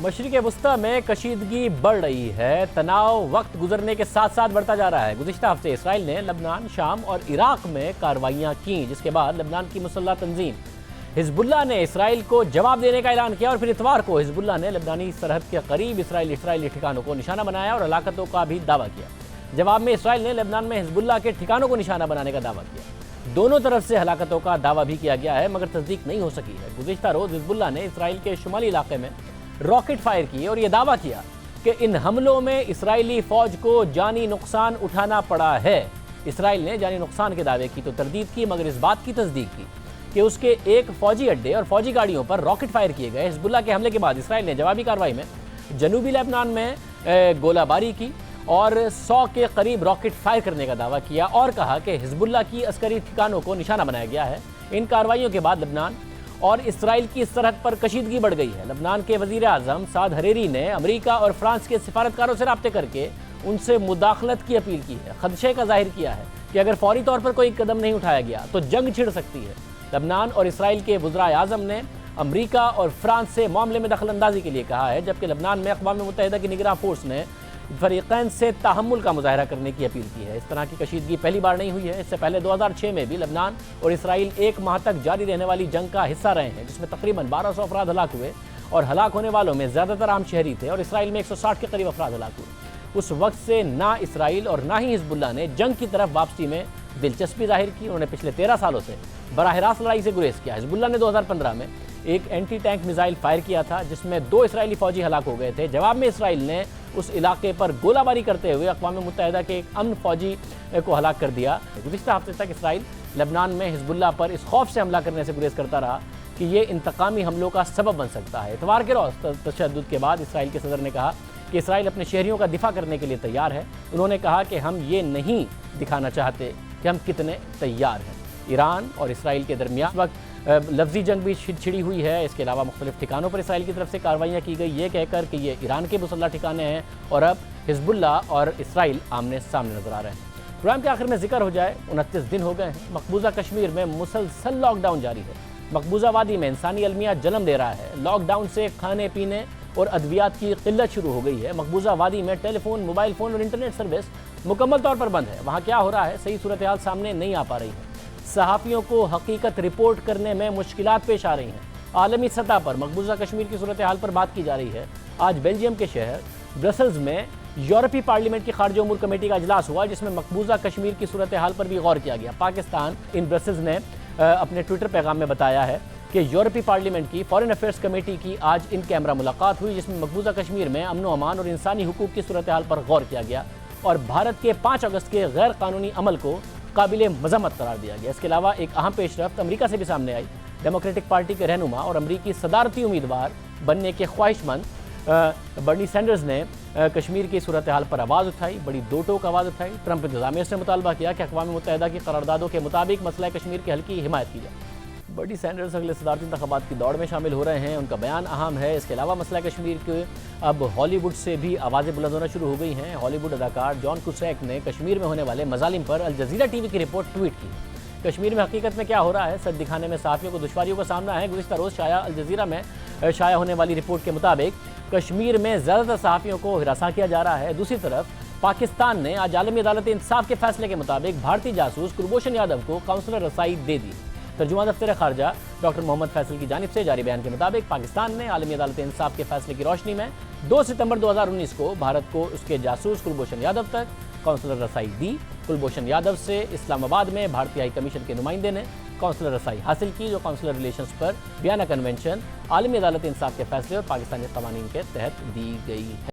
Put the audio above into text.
مشرق وسطی میں کشیدگی بڑھ رہی ہے۔ تناؤ وقت گزرنے کے ساتھ ساتھ بڑھتا جا رہا ہے۔ گزشتہ ہفتے اسرائیل نے لبنان، شام اور عراق میں کارروائیاں کیں، جس کے بعد لبنان کی مسلح تنظیم حزب اللہ نے اسرائیل کو جواب دینے کا اعلان کیا، اور پھر اتوار کو حزب اللہ نے لبنانی سرحد کے قریب اسرائیلی ٹھکانوں کو نشانہ بنایا اور ہلاکتوں کا بھی دعویٰ کیا۔ جواب میں اسرائیل نے لبنان میں حزب اللہ کے ٹھکانوں کو نشانہ بنانے کا دعویٰ کیا۔ دونوں طرف سے ہلاکتوں کا دعویٰ بھی کیا گیا ہے، مگر تصدیق نہیں ہو سکی ہے۔ گزشتہ روز حزب اللہ نے اسرائیل کے شمالی علاقے میں راکٹ فائر کیے اور یہ دعویٰ کیا کہ ان حملوں میں اسرائیلی فوج کو جانی نقصان اٹھانا پڑا ہے۔ اسرائیل نے جانی نقصان کے دعوے کی تو تردید کی، مگر اس بات کی تصدیق کی کہ اس کے ایک فوجی اڈے اور فوجی گاڑیوں پر راکٹ فائر کیے گئے۔ حزب اللہ کے حملے کے بعد اسرائیل نے جوابی کارروائی میں جنوبی لبنان میں گولہ باری کی اور 100 کے قریب راکٹ فائر کرنے کا دعویٰ کیا، اور کہا کہ حزب اللہ کی عسکری ٹھکانوں کو نشانہ بنایا گیا ہے۔ ان کارروائیوں کے بعد لبنان اور اسرائیل کی سرحد پر کشیدگی بڑھ گئی ہے۔ لبنان کے وزیر اعظم سعد حریری نے امریکہ اور فرانس کے سفارتکاروں سے رابطے کر کے ان سے مداخلت کی اپیل کی ہے۔ خدشے کا ظاہر کیا ہے کہ اگر فوری طور پر کوئی قدم نہیں اٹھایا گیا تو جنگ چھڑ سکتی ہے۔ لبنان اور اسرائیل کے وزرائے اعظم نے امریکہ اور فرانس سے معاملے میں دخل اندازی کے لیے کہا ہے، جبکہ لبنان میں اقوام متحدہ کی نگراں فورس نے فریقین سے تحمل کا مظاہرہ کرنے کی اپیل کی ہے۔ اس طرح کی کشیدگی پہلی بار نہیں ہوئی ہے۔ اس سے پہلے 2006 میں بھی لبنان اور اسرائیل ایک ماہ تک جاری رہنے والی جنگ کا حصہ رہے ہیں، جس میں تقریباً 1200 افراد ہلاک ہوئے، اور ہلاک ہونے والوں میں زیادہ تر عام شہری تھے، اور اسرائیل میں 160 کے قریب افراد ہلاک ہوئے۔ اس وقت سے نہ اسرائیل اور نہ ہی حزب اللہ نے جنگ کی طرف واپسی میں دلچسپی ظاہر کی۔ انہوں نے پچھلے 13 سالوں سے براہ راست لڑائی سے گریز کیا۔ حزب اللہ نے 2015 میں ایک اینٹی ٹینک میزائل فائر کیا تھا، جس میں 2 اسرائیلی فوجی ہلاک ہو گئے تھے۔ جواب میں اسرائیل نے اس علاقے پر گولہ باری کرتے ہوئے اقوام متحدہ کے ایک امن فوجی کو ہلاک کر دیا۔ گزشتہ ہفتے تک اسرائیل لبنان میں حزب اللہ پر اس خوف سے حملہ کرنے سے گریز کرتا رہا کہ یہ انتقامی حملوں کا سبب بن سکتا ہے۔ اتوار کے روز تشدد کے بعد اسرائیل کے صدر نے کہا کہ اسرائیل اپنے شہریوں کا دفاع کرنے کے لیے تیار ہے۔ انہوں نے کہا کہ ہم یہ نہیں دکھانا چاہتے کہ ہم کتنے تیار ہیں۔ ایران اور اسرائیل کے درمیان وقت لفظی جنگ بھی چھڑی ہوئی ہے۔ اس کے علاوہ مختلف ٹھکانوں پر اسرائیل کی طرف سے کارروائیاں کی گئی، یہ کہہ کر کہ یہ ایران کے مسلح ٹھکانے ہیں، اور اب حزب اللہ اور اسرائیل آمنے سامنے نظر آ رہے ہیں۔ پروگرام کے آخر میں ذکر ہو جائے، 29 دن ہو گئے ہیں مقبوضہ کشمیر میں مسلسل لاک ڈاؤن جاری ہے۔ مقبوضہ وادی میں انسانی المیہ جنم دے رہا ہے۔ لاک ڈاؤن سے کھانے پینے اور ادویات کی قلت شروع ہو گئی ہے۔ مقبوضہ وادی میں ٹیلی فون، موبائل فون اور انٹرنیٹ سروس مکمل طور پر بند ہے۔ وہاں کیا ہو رہا ہے، صحیح صورتحال سامنے نہیں آ پا رہی ہے۔ صحافیوں کو حقیقت رپورٹ کرنے میں مشکلات پیش آ رہی ہیں۔ عالمی سطح پر مقبوضہ کشمیر کی صورتحال پر بات کی جا رہی ہے۔ آج بیلجیم کے شہر برسلز میں یورپی پارلیمنٹ کی خارجہ امور کمیٹی کا اجلاس ہوا، جس میں مقبوضہ کشمیر کی صورتحال پر بھی غور کیا گیا۔ پاکستان ان برسلز نے اپنے ٹویٹر پیغام میں بتایا ہے کہ یورپی پارلیمنٹ کی فارن افیئرز کمیٹی کی آج ان کیمرہ ملاقات ہوئی، جس میں مقبوضہ کشمیر میں امن و امان اور انسانی حقوق کی صورتحال پر غور کیا گیا، اور بھارت کے 5 اگست کے غیر قانونی عمل کو قابل مذمت قرار دیا گیا۔ اس کے علاوہ ایک اہم پیش رفت امریکہ سے بھی سامنے آئی۔ ڈیموکریٹک پارٹی کے رہنما اور امریکی صدارتی امیدوار بننے کے خواہش مند برنی سینڈرز نے کشمیر کی صورتحال پر آواز اٹھائی، بڑی دو ٹوک آواز اٹھائی۔ ٹرمپ انتظامیہ سے مطالبہ کیا کہ اقوام متحدہ کی قراردادوں کے مطابق مسئلہ کشمیر کے حل کی حمایت کی جائے۔ برنی سینڈرز اگلے صدارتی انتخابات کی دوڑ میں شامل ہو رہے ہیں، ان کا بیان اہم ہے۔ اس کے علاوہ مسئلہ کشمیر کے اب ہالی ووڈ سے بھی آوازیں بلند ہونا شروع ہو گئی ہیں۔ ہالی ووڈ اداکار جان کوسیک نے کشمیر میں ہونے والے مظالم پر الجزیرہ ٹی وی کی رپورٹ ٹویٹ کی۔ کشمیر میں حقیقت میں کیا ہو رہا ہے، سچ دکھانے میں صحافیوں کو دشواریوں کا سامنا ہے۔ گزشتہ روز الجزیرہ میں شائع ہونے والی رپورٹ کے مطابق کشمیر میں زیادہ تر صحافیوں کو ہراساں کیا جا رہا ہے۔ دوسری طرف پاکستان نے آج عالمی عدالت انصاف کے فیصلے کے مطابق بھارتی جاسوس کلبھوشن یادو کو قونصلر رسائی دے دی۔ ترجمان دفتر خارجہ ڈاکٹر محمد فیصل کی جانب سے جاری بیان کے مطابق پاکستان نے عالمی عدالت انصاف کے فیصلے کی روشنی میں 2 ستمبر 2019 کو بھارت کو اس کے جاسوس کلبھوشن یادو تک قونصلر رسائی دی۔ کلبھوشن یادو سے اسلام آباد میں بھارتی ہائی کمیشن کے نمائندے نے قونصلر رسائی حاصل کی، جو قونصلر ریلیشنز پر ویانا کنونشن، عالمی عدالت انصاف کے فیصلے اور پاکستانی قوانین کے تحت دی گئی ہے۔